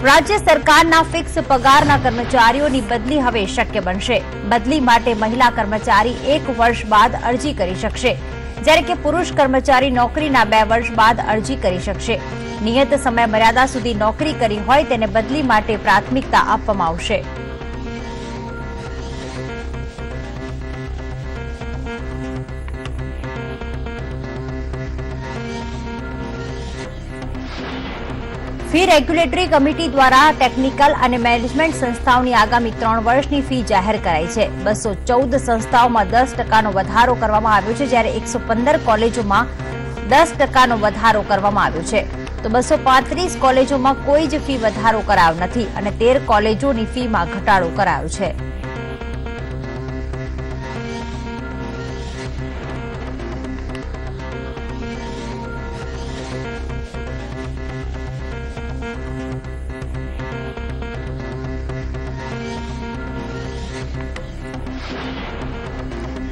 राज्य सरकारना फिक्स पगाરના કર્મચારીઓની બદલી હવે શક્ય બનશે। બદલી માટે મહિલા કર્મચારી 1 વર્ષ બાદ અરજી કરી શકશે, જ્યારે કે પુરુષ કર્મચારી નોકરીના 2 વર્ષ બાદ અરજી કરી શકશે। નિયત સમય મર્યાદા સુધી નોકરી કરી હોય તેને બદલી માટે પ્રાથમિકતા આપવામાં આવશે। ફી રેગ્યુલેટરી કમિટી દ્વારા ટેકનિકલ અને મેનેજમેન્ટ સંસ્થાઓની આગામી 3 વર્ષની ફી જાહેર કરાઈ છે। 214 સંસ્થાઓમાં 10% વધારો કરવામાં આવ્યો છે, જ્યારે 115 કોલેજોમાં 10% વધારો કરવામાં આવ્યો છે, તો 235 કોલેજોમાં કોઈ જ ફી વધારો કરાયો નથી અને 13 કોલેજોની ફીમાં ઘટાડો કરાયો છે।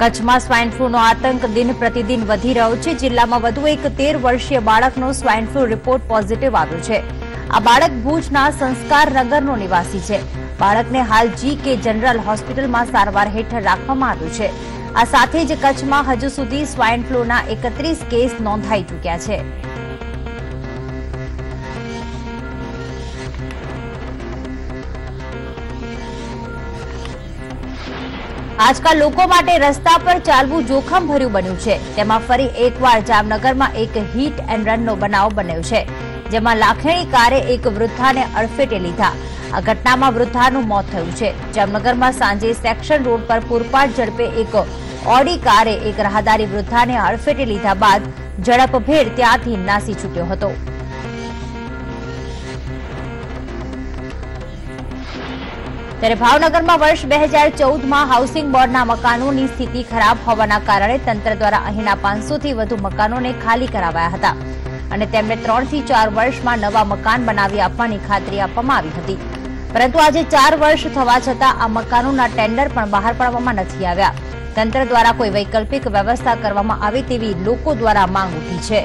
કચ્છમાં સ્વાઇન ફ્લૂનો આતંક દિન પ્રતિદિન વધી રહ્યો છે। જિલ્લામાં વધુ એક 13 વર્ષીય બાળકનો સ્વાઇન ફ્લૂ રિપોર્ટ પોઝિટિવ આવ્યો છે। આ બાળક ભુજના સંસ્કારનગરનો નિવાસી છે। બાળકને હાલ GK જનરલ હોસ્પિટલમાં સારવાર હેઠળ રાખવામાં આવ્યું છે। આ સાથે જ કચ્છમાં હજુ સુધી સ્વાઇન ફ્લૂના 31 કેસ નોંધાઈ ચૂક્યા છે। આજકાલ લોકો માટે રસ્તા પર ચાલવું જોખમભર્યું બન્યું છે। તેમાં ફરી એકવાર જામનગરમાં એક હિટ એન્ડ રનનો બનાવ બન્યો છે, જેમાં લાખેણી કારે એક વૃદ્ધાને અડફેટે લીધા। આ ઘટનામાં વૃદ્ધાનું મોત થયું છે। જામનગરમાં સાંજે સેક્શન રોડ પર પૂરપાટ ઝડપે એક ઓડી કારે એક રાહદારી વૃદ્ધાને અડફેટે લીધા બાદ ઝડપભેર ત્યાંથી નાસી છૂટ્યો હતો। ત્યારે ભાવનગરમાં વર્ષ 2014માં હાઉસિંગ બોર્ડના મકાનોની સ્થિતિ ખરાબ હોવાના કારણે તંત્ર દ્વારા અહીંના 500થી વધુ મકાનોને ખાલી કરાવાયા હતા અને તેમને 3 થી 4 વર્ષમાં નવા મકાન બનાવી આપવાની ખાતરી આપવામાં આવી હતી, પરંતુ આજે 4 વર્ષ થવા છતાં આ મકાનોના ટેન્ડર પણ બહાર પાડવામાં નથી આવ્યા। તંત્ર દ્વારા કોઈ વૈકલ્પિક વ્યવસ્થા કરવામાં આવે તેવી લોકો દ્વારા માંગ ઉઠી છે।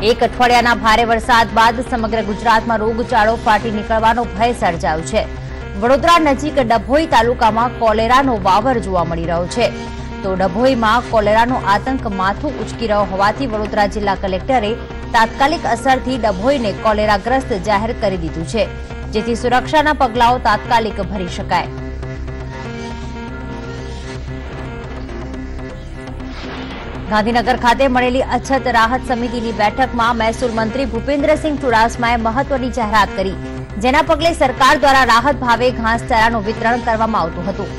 એક અઠવાડિયાના ભારે વરસાદ બાદ સમગ્ર ગુજરાતમાં રોગચાળો ફાટી નીકળવાનો ભય સર્જાયો છે। વડોદરા નજીક ડભોઈ તાલુકામાં કોલેરાનો વાવર જોવા મળી રહ્યો છે, તો ડભોઈમાં કોલેરાનો આતંક માથું ઉચકી રહ્યો હોવાથી વડોદરા જિલ્લા કલેક્ટરે તાત્કાલિક અસરથી ડભોઈને કોલેરાગ્રસ્ત જાહેર કરી દીધું છે, જેથી સુરક્ષાના પગલાઓ તાત્કાલિક ભરી શકાય। ગાંધીનગર ખાતે મળેલી અછત રાહત સમિતિની બેઠકમાં મહેસૂલ મંત્રી ભૂપેન્દ્રસિંહ ચુડાસમાએ મહત્વની જાહેરાત કરી, જેના પગલે સરકાર દ્વારા રાહત ભાવે ઘાસચારાનું વિતરણ કરવામાં આવતું હતું।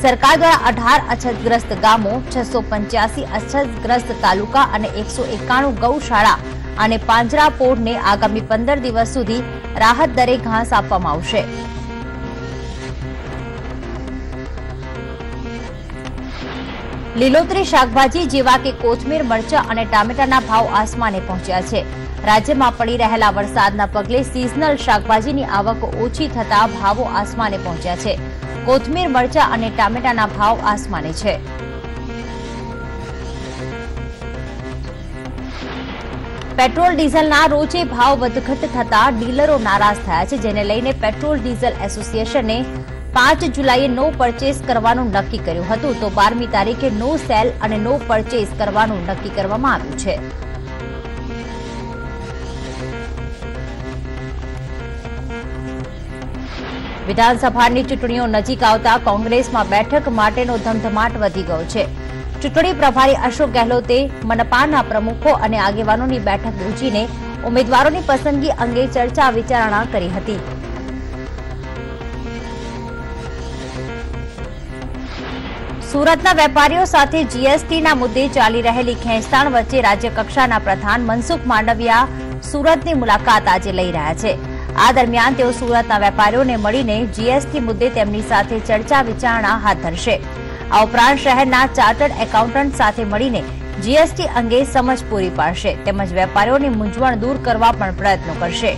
સરકાર દ્વારા 18 અછતગ્રસ્ત ગામો, 685 અછતગ્રસ્ત તાલુકા અને 191 ગૌશાળા અને પાંજરાપોળને આગામી 15 દિવસ સુધી રાહત દરે ઘાસ આપવામાં આવશે। લીલોતરી શાકભાજી જેવા કે કોથમીર, મરચાં અને ટામેટાના ભાવ આસમાને પહોંચ્યા છે। રાજ્યમાં પડી રહેલા વરસાદના પગલે સિઝનલ શાકભાજીની આવક ઓછી થતા ભાવો આસમાને પહોંચ્યા છે। કોથમીર, મરચાં અને ટામેટાના ભાવ આસમાને છે। પેટ્રોલ ડીઝલના રોજે ભાવ વધઘટ થતા ડીલરો નારાજ થયા છે, જેને લઈને પેટ્રોલ ડીઝલ એસોસિએશને 5 જુલાઈએ નો પરચેસ કરવાનું નક્કી કર્યું હતું, તો 12મી તારીખે નો સેલ અને નો પરચેસ કરવાનું નક્કી કરવામાં આવ્યું છે। વિધાનસભાની ચૂંટણીઓ નજીક આવતા કોંગ્રેસમાં બેઠક માટેનો ધમધમાટ વધી ગયો છે। ચૂંટણી પ્રભારી અશોક ગેહલોતે મનપાના પ્રમુખો અને આગેવાનોની બેઠક યોજીને ઉમેદવારોની પસંદગી અંગે ચર્ચા વિચારણા કરી હતી। સુરતના વેપારીઓ સાથે જીએસટીના મુદ્દે ચાલી રહેલી ખેંચતાણ વચ્ચે રાજ્યકક્ષાના પ્રધાન મનસુખ માંડવિયા સુરતની મુલાકાત આજે લઈ રહ્યા છે। આ દરમિયાન તેઓ સુરતના વેપારીઓને મળીને જીએસટી મુદ્દે તેમની સાથે ચર્ચા વિચારણા હાથ ધરશે। આ ઉપરાંત શહેરના ચાર્ટર્ડ એકાઉન્ટન્ટ સાથે મળીને જીએસટી અંગે સમજ પૂરી પાડશે, તેમજ વેપારીઓની મૂંઝવણ દૂર કરવા પણ પ્રયત્નો કરશે।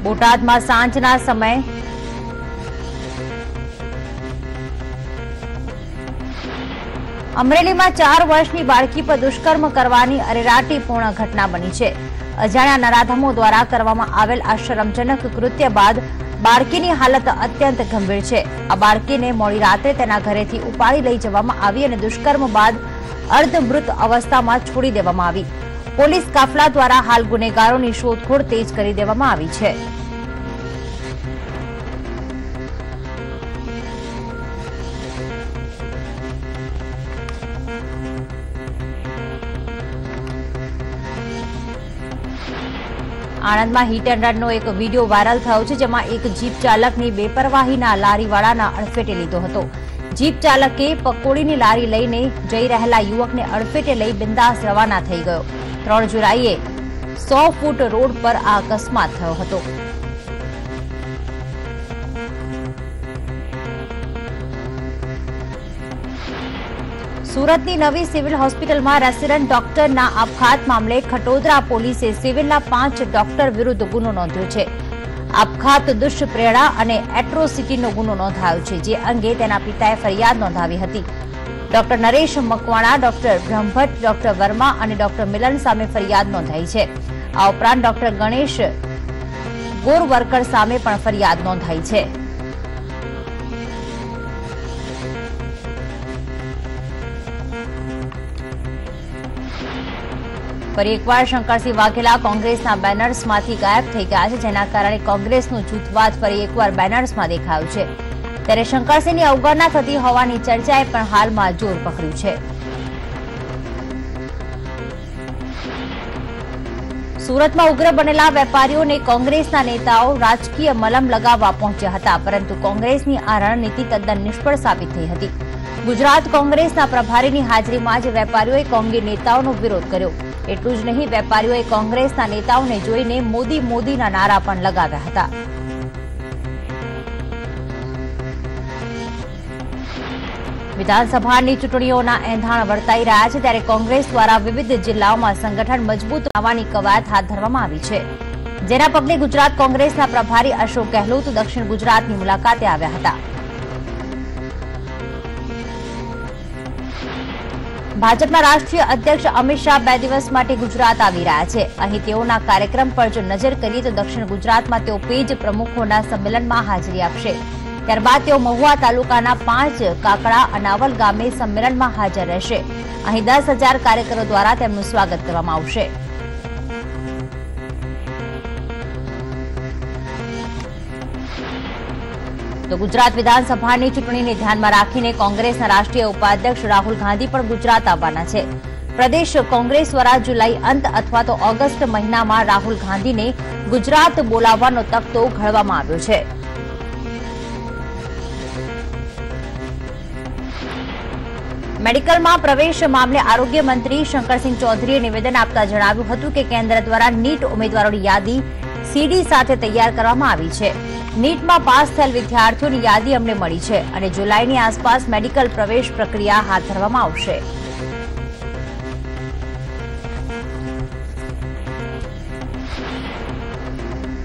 બોટાદમાં સાંજના સમયે અમરેલીમાં 4 વર્ષની બાળકી પર દુષ્કર્મ કરવાની અરેરાટીપૂર્ણ ઘટના બની છે. અજાણ્યા નરાધમો દ્વારા કરવામાં આવેલ આ શરમજનક કૃત્ય બાદ બાળકીની હાલત અત્યંત ગંભીર છે. આ બાળકીને મોડી રાત્રે તેના ઘરેથી ઉપાડી લઈ જવામાં આવી અને દુષ્કર્મ બાદ અર્ધમૃત અવસ્થામાં છોડી દેવામાં આવી. પોલીસ કાફલા દ્વારા હાલ ગુનેગારોની શોધખોળ તેજ કરી દેવામાં આવી છે. આણંદમાં હિટ એન્ડ રનનો એક વિડીયો વાયરલ થયો છે, જેમાં એક જીપ ચાલકની બેપરવાહીના લારીવાળાના અડફેટે લીધો હતો. જીપ ચાલકે પકોડીની લારી લઈને જઈ રહેલા યુવકને અડફેટે લઈ બિંદાસ રવાના થઈ ગયો. 3 જુલાઈએ 100 ફૂટ રોડ પર આ અકસ્માત થયો હતો. સુરતની નવી સિવિલ હોસ્પિટલમાં રેસિડેન્ટ ડોક્ટરના આપઘાત મામલે ખટોદરા પોલીસે સિવિલના 5 ડોક્ટર વિરુદ્ધ ગુનો નોંધ્યો છે. આપઘાત દુષ્પ્રેરણા અને એટ્રોસિટીનો ગુનો નોંધાયો છે, જે અંગે તેના પિતાએ ફરિયાદ નોંધાવી હતી. Doctor Naresh Makwana, doctor Brahmbhatt, doctor Verma અને ડોક્ટર મિલન સામે ફરિયાદ નોંધાઈ છે. આ ઉપરાંત ડોક્ટર ગણેશ ગોરવરકર સામે પણ ફરિયાદ નોંધાઈ છે. ફરી એકવાર શંકરસિંહ વાઘેલા કોંગ્રેસના બેનર્સમાંથી ગાયબ થઈ ગયા છે, જેના કારણે કોંગ્રેસનું જૂથવાદ ફરી એકવાર બેનર્સમાં દેખાયું છે. ત્યારે શંકરસિંહની અવગણના થતી હોવાની ચર્ચાએ પણ હાલમાં જોર પકડ્યું છે. સુરતમાં ઉગ્ર બનેલા વેપારીઓને કોંગ્રેસના નેતાઓ રાજકીય મલમ લગાવવા પહોંચ્યા હતા, પરંતુ કોંગ્રેસની આ રણનીતિ તદ્દન નિષ્ફળ સાબિત થઈ હતી. ગુજરાત કોંગ્રેસના પ્રભારીની હાજરીમાં જ વેપારીઓએ કોંગ્રેસ નેતાઓનો વિરોધ કર્યો. એટલું જ નહીં, વેપારીઓએ કોંગ્રેસના નેતાઓને જોઈને મોદી મોદીના નારા પણ લગાવ્યા હતા. વિધાનસભાની ચૂંટણીઓના એંધાણ વર્તાઈ રહ્યા છે, ત્યારે કોંગ્રેસ દ્વારા વિવિધ જિલ્લાઓમાં સંગઠન મજબૂત બનાવવાની કવાયત હાથ ધરવામાં આવી છે, જેના પગલે ગુજરાત કોંગ્રેસના પ્રભારી અશોક ગેહલોત દક્ષિણ ગુજરાતની મુલાકાતે આવ્યા હતા. ભાજપના રાષ્ટ્રીય અધ્યક્ષ અમિત શાહ 2 દિવસ માટે ગુજરાત આવી રહ્યા છે. અહીં તેઓના કાર્યક્રમ પર જો નજર કરીએ તો દક્ષિણ ગુજરાતમાં તેઓ પેજ પ્રમુખોના સંમેલનમાં હાજરી આપશે. ત્યારબાદ તેઓ મહુવા તાલુકાના 5 કાકડા અનાવલ ગામે સંમેલનમાં હાજર રહેશે. અહીં 10,000 કાર્યકરો દ્વારા તેમનું સ્વાગત કરવામાં આવશે. તો ગુજરાત વિધાનસભાની ચૂંટણીને ધ્યાનમાં રાખીને કોંગ્રેસના રાષ્ટ્રીય ઉપાધ્યક્ષ રાહુલ ગાંધી પણ ગુજરાત આવવાના છે. પ્રદેશ કોંગ્રેસ દ્વારા જુલાઈ અંત અથવા તો ઓગસ્ટ મહિનામાં રાહુલ ગાંધીને ગુજરાત બોલાવવાનો તખતો ઘડવામાં આવ્યો છે. મેડિકલમાં પ્રવેશ મામલે આરોગ્ય મંત્રી શંકરસિંહ ચૌધરીએ નિવેદન આપતા જણાવ્યું હતું કે કેન્દ્ર દ્વારા નીટ ઉમેદવારોની યાદી સીડી સાથે તૈયાર કરવામાં આવી છે. નીટમાં પાસ થયેલ વિદ્યાર્થીઓની યાદી અમને મળી છે અને જુલાઈની આસપાસ મેડિકલ પ્રવેશ પ્રક્રિયા હાથ ધરવામાં આવશે.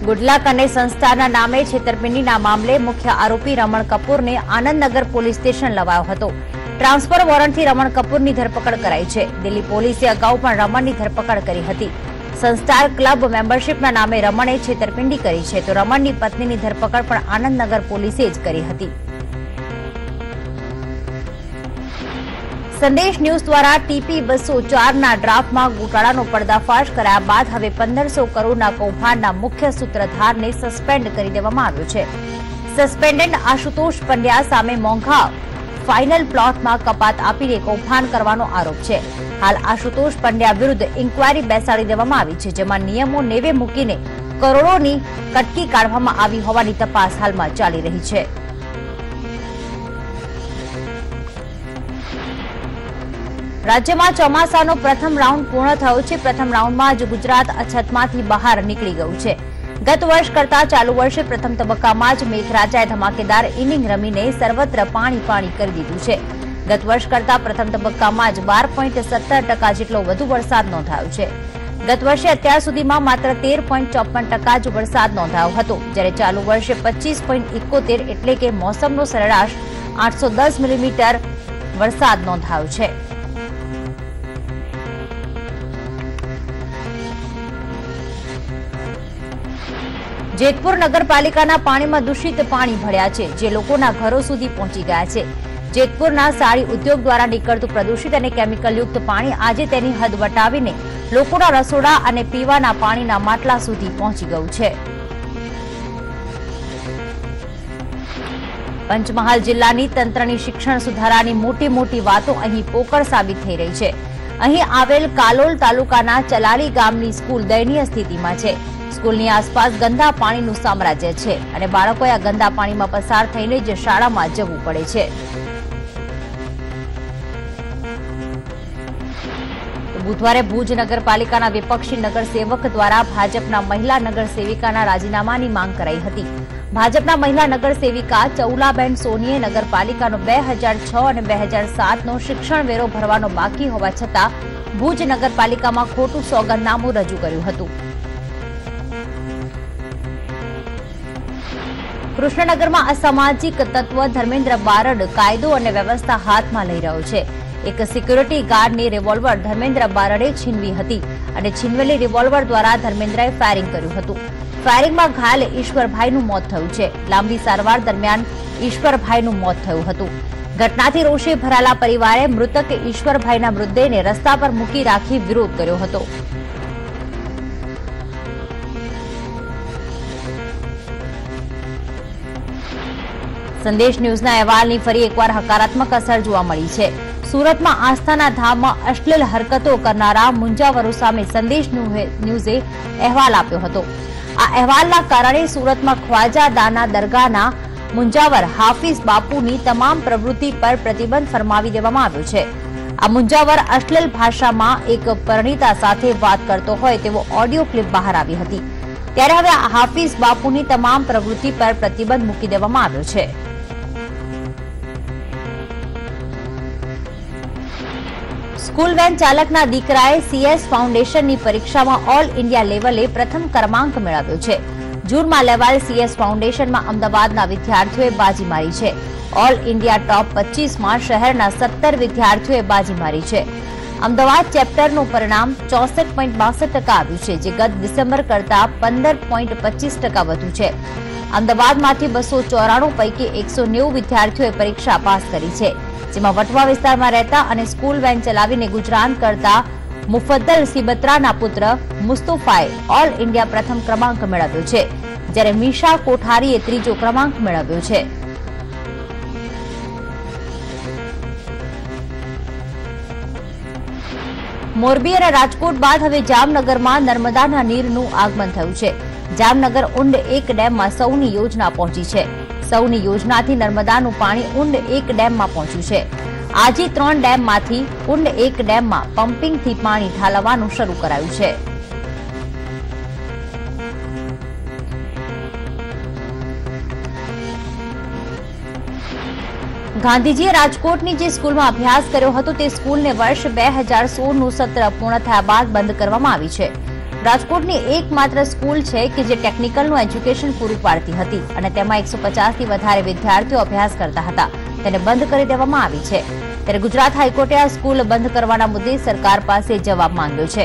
ગુડલક અને સંસ્થાના નામે છેતરપિંડીના મામલે મુખ્ય આરોપી રમણ કપૂરને આનંદનગર પોલીસ સ્ટેશન લવાયો હતો. ટ્રાન્સફર વોરંટથી રમણ કપૂરની ધરપકડ કરાઈ છે. દિલ્હી પોલીસે અગાઉ પણ રમણની ધરપકડ કરી હતી. સંસ્ટાર ક્લબ મેમ્બરશીપના નામે રમણે છેતરપિંડી કરી છે, તો રમણની પત્નીની ધરપકડ પણ આનંદનગર પોલીસે જ કરી હતી. સંદેશ ન્યૂઝ દ્વારા ટીપી 204ના ડ્રાફ્ટમાં ગોટાળાનો પર્દાફાશ કર્યા બાદ હવે 1500 કરોડના કૌભાંડના મુખ્ય સૂત્રધારને સસ્પેન્ડ કરી દેવામાં આવ્યો છે. સસ્પેન્ડેડ આશુતોષ પંડ્યા સામે મોંઘા ફાઇનલ પ્લોટમાં કપાત આપીને કૌભાંડ કરવાનો આરોપ છે. હાલ આશુતોષ પંડ્યા વિરુદ્ધ ઇન્કવાયરી બેસાડી દેવામાં આવી છે, જેમાં નિયમો નેવે મૂકીને કરોડોની કટકી કાઢવામાં આવી હોવાની તપાસ હાલમાં ચાલી રહી છે. રાજ્યમાં ચોમાસાનો પ્રથમ રાઉન્ડ પૂર્ણ થયો છે. પ્રથમ રાઉન્ડમાં જ ગુજરાત અછતમાંથી બહાર નીકળી ગયું છે. ગત વર્ષ કરતા ચાલુ વર્ષે પ્રથમ તબક્કામાં જ મેઘરાજાએ ધમાકેદાર ઇનિંગ રમીને સર્વત્ર પાણી પાણી કરી દીધું છે. ગત વર્ષ કરતા પ્રથમ તબક્કામાં જ 12.17% જેટલો વધુ વરસાદ નોંધાયો છે. ગત વર્ષે અત્યાર સુધીમાં માત્ર 13.54% જ વરસાદ નોંધાયો હતો, જ્યારે ચાલુ વર્ષે 25.71 એટલે કે મોસમનો સરેરાશ 810 મિલીમીટર વરસાદ નોંધાયો છે. જેતપુર નગરપાલિકાના પાણીમાં દૂષિત પાણી ભળ્યા છે, જે લોકોના ઘરો સુધી પહોંચી ગયા છે. જેતપુરના સાડી ઉદ્યોગ દ્વારા નીકળતું પ્રદૂષિત અને કેમિકલયુક્ત પાણી આજે તેની હદ વટાવીને લોકોના રસોડા અને પીવાના પાણીના માટલા સુધી પહોંચી ગયું છે. પંચમહાલ જિલ્લાની તંત્રની શિક્ષણ સુધારાની મોટી વાતો અહીં પોકળ સાબિત થઈ રહી છે. અહીં આવેલ કાલોલ તાલુકાના ચલાલી ગામની સ્કૂલ દયનીય સ્થિતિમાં છે. સ્કૂલની આસપાસ ગંદા પાણીનું સામ્રાજ્ય છે અને બાળકોએ આ ગંદા પાણીમાં પસાર થઈને જ શાળામાં જવું પડે છે. બુધવારે ભુજ નગરપાલિકાના વિપક્ષી નગરસેવક દ્વારા ભાજપના મહિલા નગરસેવિકાના રાજીનામાની માંગ કરાઈ હતી. ભાજપના મહિલા નગરસેવિકા ચૌલાબેન સોનીએ નગરપાલિકાનો 2006 અને 2007નો શિક્ષણ વેરો ભરવાનો બાકી હોવા છતાં ભુજ નગરપાલિકામાં ખોટું સોગંદનામું રજૂ કર્યું હતું. કૃષ્ણનગરમાં અસામાજિક તત્વ ધર્મેન્દ્ર બારડ કાયદો અને વ્યવસ્થા હાથમાં લઈ રહ્યો છે. એક સિક્યુરિટી ગાર્ડની રિવોલ્વર ધર્મેન્દ્ર બારડે છીનવી હતી અને છીનવેલી રિવોલ્વર દ્વારા ધર્મેન્દ્રએ ફાયરિંગ કર્યું હતું. ફાયરિંગમાં ઘાયલ ઈશ્વરભાઈનું મોત થયું છે. લાંબી સારવાર દરમિયાન ઈશ્વરભાઈનું મોત થયું હતું. ઘટનાથી રોષે ભરાયેલા પરિવારે મૃતક ઈશ્વરભાઈના મૃતદેહને રસ્તા પર મૂકી રાખી વિરોધ કર્યો હતો. સંદેશ ન્યૂઝના અહેવાલની ફરી એકવાર હકારાત્મક અસર જોવા મળી છે. સુરતમાં આસ્થાના ધામમાં અશ્લીલ હરકતો કરનારા મુંજાવરો સામે સંદેશ ન્યૂઝે અહેવાલ આપ્યો હતો. આ અહેવાલના કારણે સુરતમાં ખ્વાજા દાના દરગાહના મુંજાવર હાફિઝ બાપુની તમામ પ્રવૃત્તિ પર પ્રતિબંધ ફરમાવી દેવામાં આવ્યો છે. આ મુંજાવર અશ્લીલ ભાષામાં એક પરિણીતા સાથે વાત કરતો હોય તેવો ઓડિયો ક્લિપ બહાર આવી હતી. ત્યારે હવે હાફિઝ બાપુની તમામ પ્રવૃત્તિ પર પ્રતિબંધ મૂકી દેવામાં આવ્યો છે. સ્કૂલ વેન ચાલકના દીકરાએ CS ફાઉન્ડેશનની પરીક્ષામાં ઓલ ઇન્ડિયા લેવલે પ્રથમ ક્રમાંક મેળવ્યો છે. જૂનમાં લેવાયેલ CS ફાઉન્ડેશનમાં અમદાવાદના વિદ્યાર્થીઓએ બાજી મારી છે. ઓલ ઇન્ડિયા ટોપ 25માં શહેરના 17 વિદ્યાર્થીઓએ બાજી મારી છે. અમદાવાદ ચેપ્ટરનું પરિણામ 64.62% આવ્યું છે, જે ગત ડિસેમ્બર કરતા 15.25% વધુ છે. અમદાવાદમાંથી 294 પૈકી 190 વિદ્યાર્થીઓએ પરીક્ષા પાસ કરી છે, જેમાં વટવા વિસ્તારમાં રહેતા અને સ્કૂલ વેન ચલાવીને ગુજરાન કરતા મુફદ્દલ સિબત્રાના પુત્ર મુસ્તફાએ ઓલ ઇન્ડિયા પ્રથમ ક્રમાંક મેળવ્યો છે, જ્યારે મીશા કોઠારીએ ત્રીજો ક્રમાંક મેળવ્યો છે. મોરબી અને રાજકોટ બાદ હવે જામનગરમાં નર્મદાના નીરનું આગમન થયું છે. જામનગર ઊંડ 1 ડેમમાં સૌની યોજના પહોંચી છે. સૌની યોજનાથી નર્મદાનું પાણી ઊંડ 1 ડેમમાં પહોંચ્યું છે. આજે 3 ડેમમાંથી ઊંડ 1 ડેમમાં પમ્પિંગથી પાણી ઠાલવવાનું શરૂ કરાયું છે. ગાંધીજીએ રાજકોટની જે સ્કૂલમાં અભ્યાસ કર્યો હતો તે સ્કૂલને વર્ષ 2016નું સત્ર પૂર્ણ થયા બાદ બંધ કરવામાં આવી છે. રાજકોટની એકમાત્ર સ્કૂલ છે કે જે ટેકનિકલનું એજ્યુકેશન પૂરું પાડતી હતી અને તેમાં 150થી વધારે વિદ્યાર્થીઓ અભ્યાસ કરતા હતા. તેને બંધ કરી દેવામાં આવી છે. ત્યારે ગુજરાત હાઈકોર્ટે આ સ્કૂલ બંધ કરવાના મુદ્દે સરકાર પાસે જવાબ માંગ્યો છે.